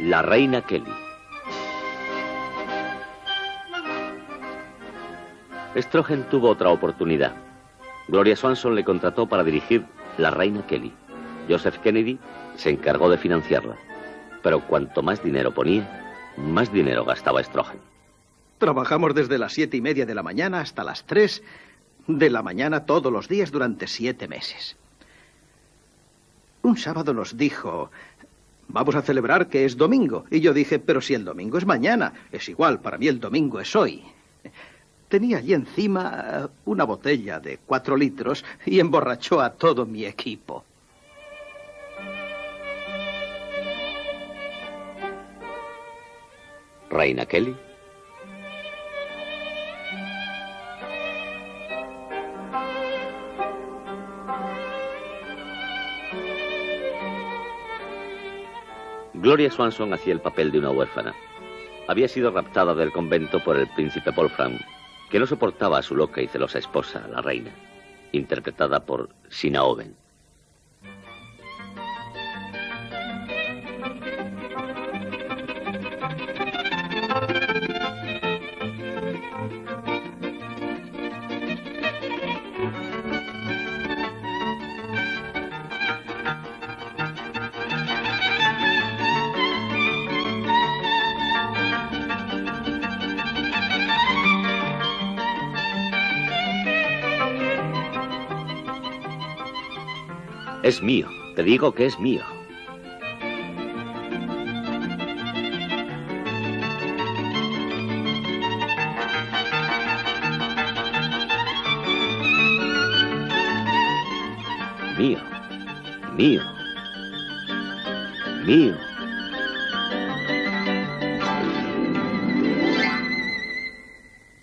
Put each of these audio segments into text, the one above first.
La reina Kelly. Stroheim tuvo otra oportunidad. Gloria Swanson le contrató para dirigir La reina Kelly. Joseph Kennedy se encargó de financiarla. Pero cuanto más dinero ponía, más dinero gastaba Stroheim. Trabajamos desde las 7:30 de la mañana hasta las 3 de la mañana todos los días durante 7 meses. Un sábado nos dijo: vamos a celebrar que es domingo. Y yo dije: pero si el domingo es mañana. Es igual, para mí el domingo es hoy. Tenía allí encima una botella de 4 litros y emborrachó a todo mi equipo. Reina Kelly. Gloria Swanson hacía el papel de una huérfana. Había sido raptada del convento por el príncipe Wolfram, que no soportaba a su loca y celosa esposa, la reina, interpretada por Sina Owen. Es mío, te digo que es mío. Mío, mío, mío.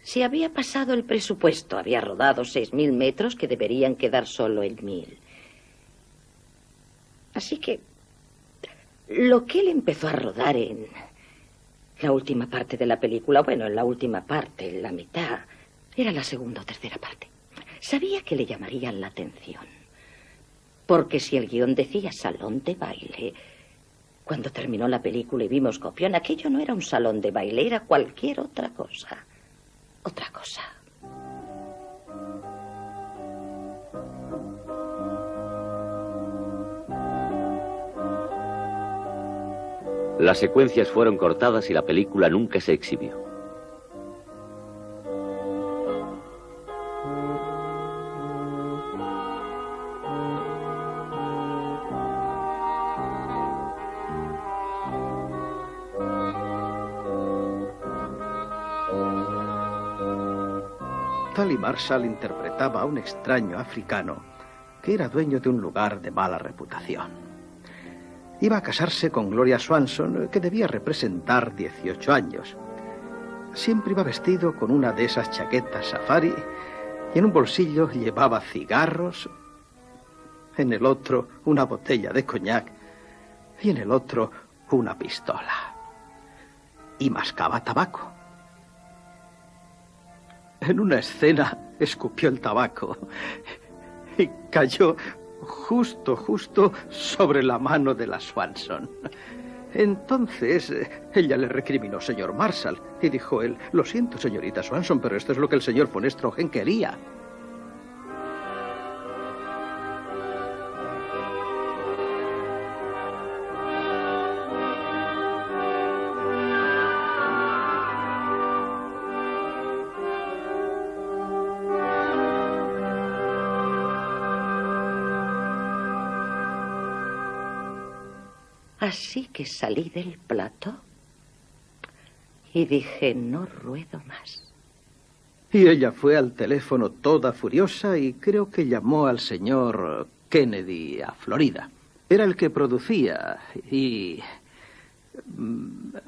Se había pasado el presupuesto, había rodado 6.000 metros que deberían quedar solo en 1.000. Así que lo que él empezó a rodar en la última parte de la película, bueno, en la última parte, en la mitad, era la segunda o tercera parte. Sabía que le llamarían la atención. Porque si el guión decía salón de baile, cuando terminó la película y vimos copión, aquello no era un salón de baile, era cualquier otra cosa. Otra cosa. Las secuencias fueron cortadas y la película nunca se exhibió. Tally Marshall interpretaba a un extraño africano que era dueño de un lugar de mala reputación. Iba a casarse con Gloria Swanson, que debía representar 18 años. Siempre iba vestido con una de esas chaquetas safari y en un bolsillo llevaba cigarros, en el otro una botella de coñac y en el otro una pistola. Y mascaba tabaco. En una escena escupió el tabaco y cayó justo sobre la mano de la Swanson. Entonces, ella le recriminó: señor Marshall, y dijo él: lo siento, señorita Swanson, pero esto es lo que el señor von Stroheim quería. Así que salí del plató y dije: no ruedo más. Y ella fue al teléfono toda furiosa y creo que llamó al señor Kennedy a Florida. Era el que producía y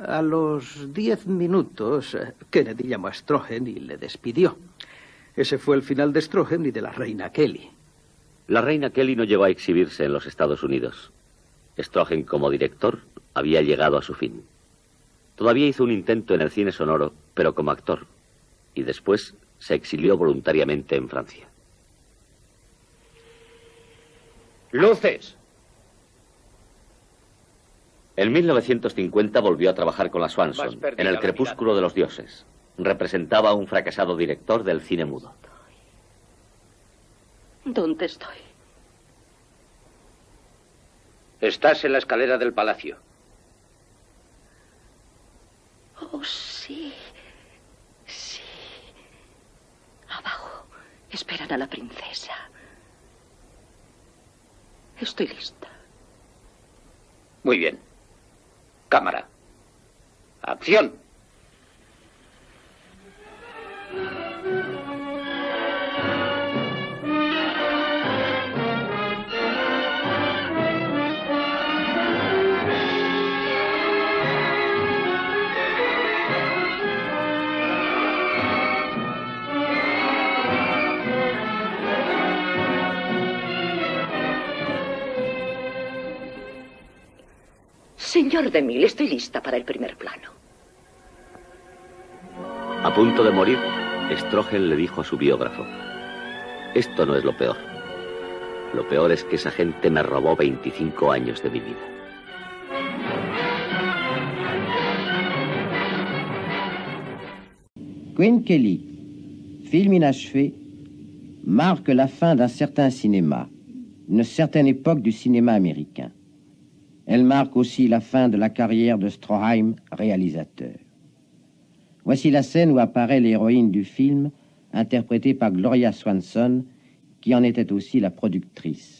a los 10 minutos Kennedy llamó a Stroheim y le despidió. Ese fue el final de Stroheim y de la reina Kelly. La reina Kelly no llegó a exhibirse en los Estados Unidos. Stroheim, como director, había llegado a su fin. Todavía hizo un intento en el cine sonoro, pero como actor, y después se exilió voluntariamente en Francia. ¡Luces! En 1950 volvió a trabajar con la Swanson, en El crepúsculo de los dioses. Representaba a un fracasado director del cine mudo. ¿Dónde estoy? Estás en la escalera del palacio. Oh, sí. Sí. Abajo esperan a la princesa. Estoy lista. Muy bien. Cámara. ¡Acción! Señor DeMille, estoy lista para el primer plano. A punto de morir, Strogel le dijo a su biógrafo: esto no es lo peor. Lo peor es que esa gente me robó 25 años de mi vida. Queen Kelly, film inachevé, marque la fin d'un certain cinéma, une certaine époque du cinéma américain. Elle marque aussi la fin de la carrière de Stroheim, réalisateur. Voici la scène où apparaît l'héroïne du film, interprétée par Gloria Swanson, qui en était aussi la productrice.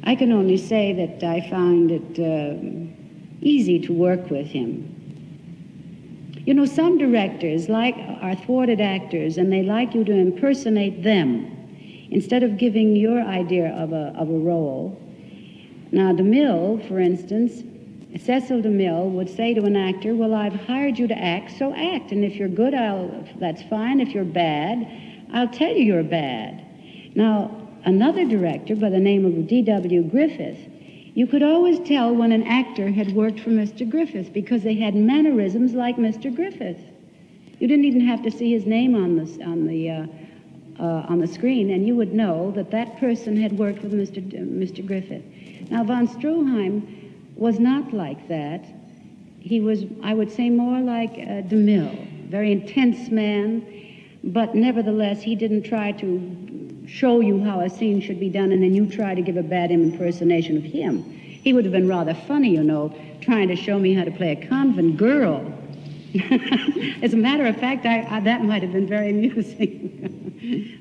I can only say that I found it easy to work with him. You know, some directors are thwarted actors, and they like you to impersonate them instead of giving your idea of a role. Now, DeMille, for instance, Cecil DeMille would say to an actor, well, I've hired you to act, so act. And if you're good, that's fine. If you're bad, I'll tell you you're bad. Now, another director by the name of D.W. Griffith, you could always tell when an actor had worked for Mr. Griffith because they had mannerisms like Mr. Griffith. You didn't even have to see his name on the screen, and you would know that that person had worked with Mr. Griffith. Now, von Stroheim was not like that. He was, I would say, more like DeMille, very intense man, but nevertheless, he didn't try to show you how a scene should be done and then you try to give a bad impersonation of him. He would have been rather funny, you know, trying to show me how to play a convent girl. As a matter of fact, that might have been very amusing.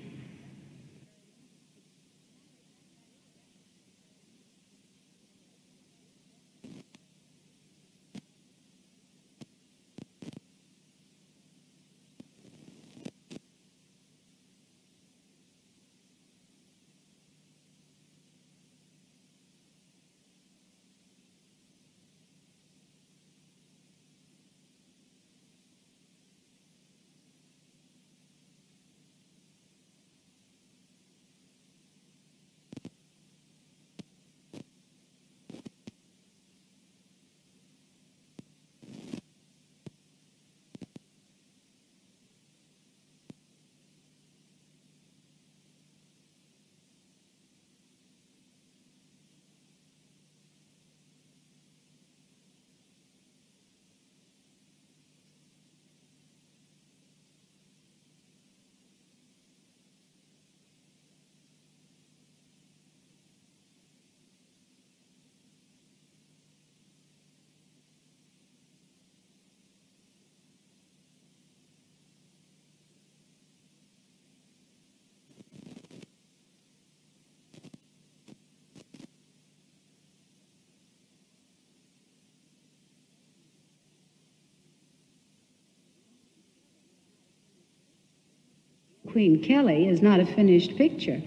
Queen Kelly is not a finished picture.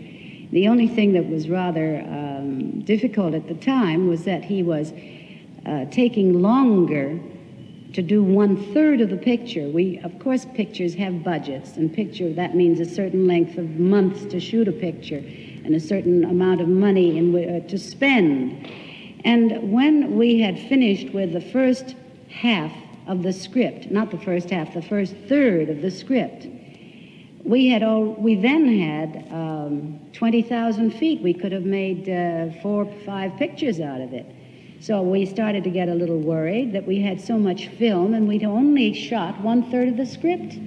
The only thing that was rather difficult at the time was that he was taking longer to do 1/3 of the picture. Of course, pictures have budgets, and that means a certain length of months to shoot a picture and a certain amount of money to spend. And when we had finished with the first half of the script, not the first half, the first third of the script, we then had 20,000 feet. We could have made 4 or 5 pictures out of it. So we started to get a little worried that we had so much film and we'd only shot 1/3 of the script.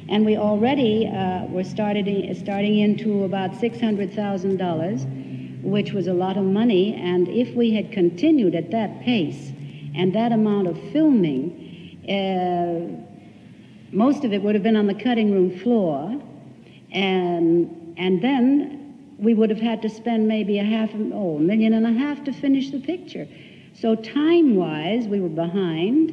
And we already were starting into about $600,000, which was a lot of money. And if we had continued at that pace and that amount of filming, most of it would have been on the cutting room floor, and then we would have had to spend maybe $1.5 million to finish the picture. So time-wise, we were behind.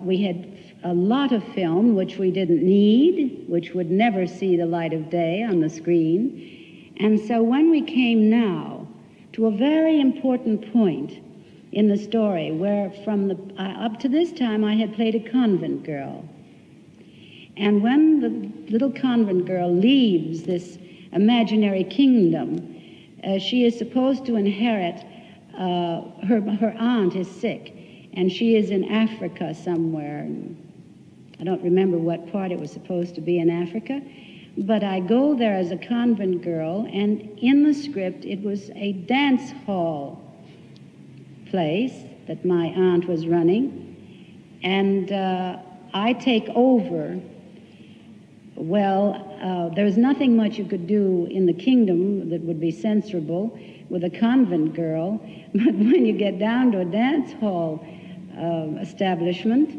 We had a lot of film which we didn't need, which would never see the light of day on the screen. And so when we came now to a very important point in the story, where up to this time I had played a convent girl. And when the little convent girl leaves this imaginary kingdom, she is supposed to inherit, her aunt is sick, and she is in Africa somewhere. I don't remember what part it was supposed to be in Africa, but I go there as a convent girl, and in the script it was a dance hall place that my aunt was running, and I take over. Well, there's nothing much you could do in the kingdom that would be censorable with a convent girl, but when you get down to a dance hall establishment,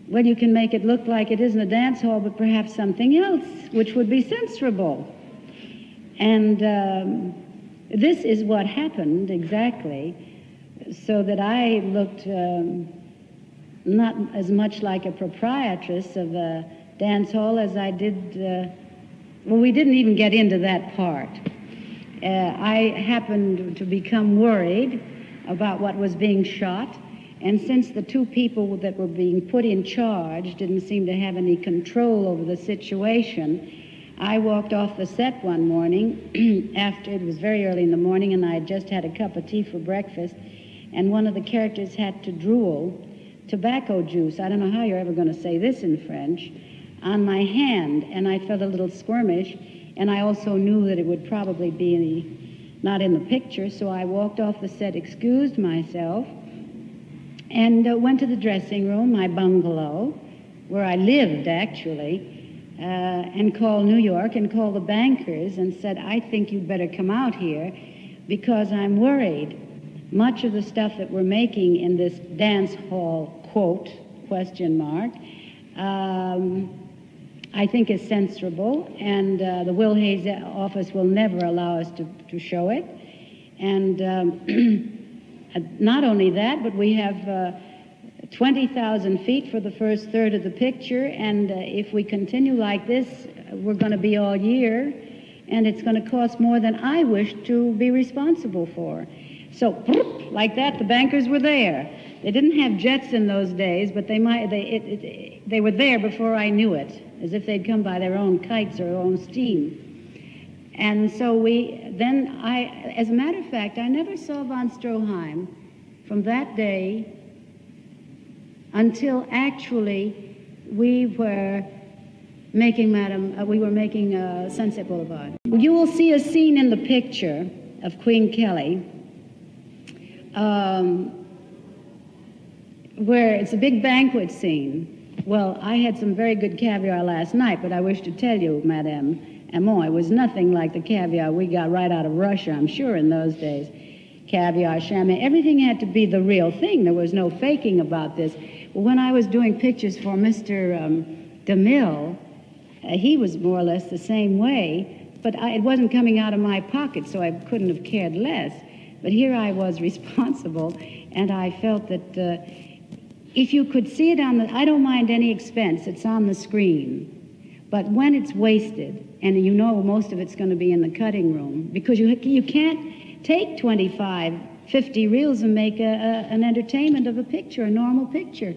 well, you can make it look like it isn't a dance hall, but perhaps something else, which would be censorable. And this is what happened exactly, so that I looked not as much like a proprietress of a dance hall as I did, well, we didn't even get into that part. I happened to become worried about what was being shot, and since the 2 people that were being put in charge didn't seem to have any control over the situation, I walked off the set one morning after it was very early in the morning and I had just had a cup of tea for breakfast, and one of the characters had to drool tobacco juice, I don't know how you're ever going to say this in French, on my hand, and I felt a little squirmish, and I also knew that it would probably be not in the picture, so I walked off the set, excused myself, and went to the dressing room, my bungalow, where I lived actually, and called New York and called the bankers and said, I think you'd better come out here because I'm worried. Much of the stuff that we're making in this dance hall, quote, question mark, I think is censorable, and the Will Hayes office will never allow us to show it. And not only that, but we have 20,000 feet for the first third of the picture, and if we continue like this, we're going to be all year, and it's going to cost more than I wish to be responsible for. So, like that, the bankers were there. They didn't have jets in those days, but they were there before I knew it, as if they'd come by their own kites or their own steam. And so as a matter of fact, I never saw von Stroheim from that day until actually we were making Sunset Boulevard. You will see a scene in the picture of Queen Kelly where it's a big banquet scene. Well, I had some very good caviar last night, but I wish to tell you, Madame Amon, it was nothing like the caviar we got right out of Russia, I'm sure, in those days. Caviar, chamois, everything had to be the real thing. There was no faking about this. When I was doing pictures for Mr. DeMille, he was more or less the same way, but it wasn't coming out of my pocket, so I couldn't have cared less. But here I was responsible, and I felt that if you could see it I don't mind any expense, it's on the screen. But when it's wasted, and you know most of it's going to be in the cutting room, because you can't take 25, 50 reels and make an entertainment of a picture, a normal picture.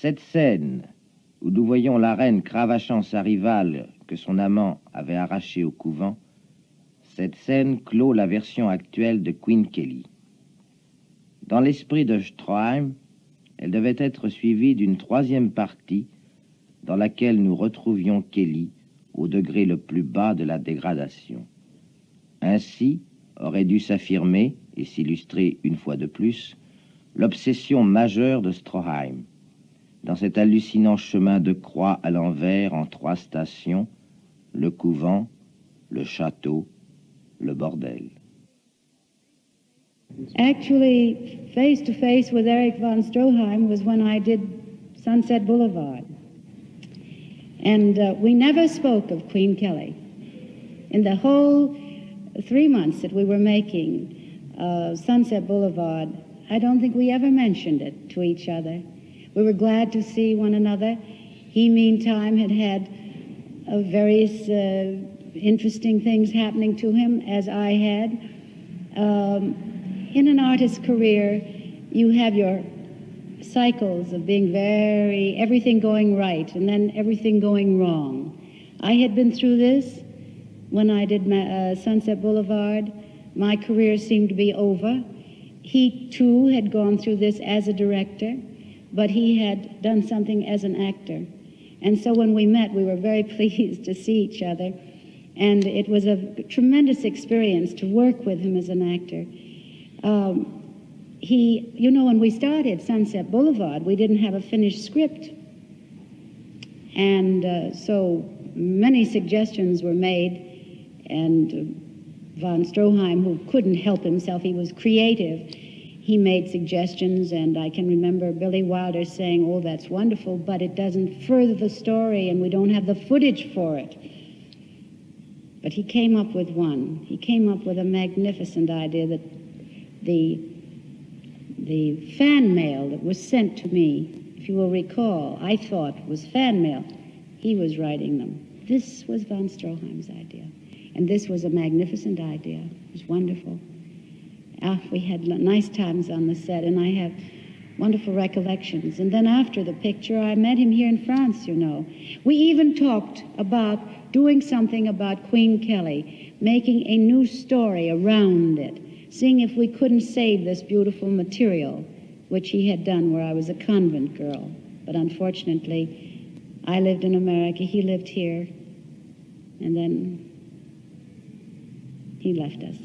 Cette scène où nous voyons la reine cravachant sa rivale que son amant avait arrachée au couvent, cette scène clôt la version actuelle de Queen Kelly. Dans l'esprit de Stroheim, elle devait être suivie d'une troisième partie dans laquelle nous retrouvions Kelly au degré le plus bas de la dégradation. Ainsi aurait dû s'affirmer, et s'illustrer une fois de plus, l'obsession majeure de Stroheim, dans cet hallucinant chemin de croix à l'envers en 3 stations, le couvent, le château, le bordel. Actually, face to face with Erich von Stroheim was when I did Sunset Boulevard. And we never spoke of Queen Kelly. In the whole 3 months that we were making Sunset Boulevard, I don't think we ever mentioned it to each other. We were glad to see one another. He, meantime, had had various interesting things happening to him, as I had. In an artist's career, you have your cycles of being everything going right, and then everything going wrong. I had been through this when I did Sunset Boulevard. My career seemed to be over. He, too, had gone through this as a director, but he had done something as an actor. And so when we met, we were very pleased to see each other. And it was a tremendous experience to work with him as an actor. You know, when we started Sunset Boulevard, we didn't have a finished script. And so many suggestions were made, and von Stroheim, who couldn't help himself, he was creative, he made suggestions, and I can remember Billy Wilder saying, "Oh, that's wonderful, but it doesn't further the story, and we don't have the footage for it." But he came up with one. He came up with a magnificent idea that the fan mail that was sent to me, if you will recall, I thought was fan mail. He was writing them. This was von Stroheim's idea. And this was a magnificent idea. It was wonderful. We had nice times on the set, and I have wonderful recollections. And then after the picture, I met him here in France, you know. We even talked about doing something about Queen Kelly, making a new story around it, seeing if we couldn't save this beautiful material, which he had done where I was a convent girl. But unfortunately, I lived in America, he lived here, and then he left us.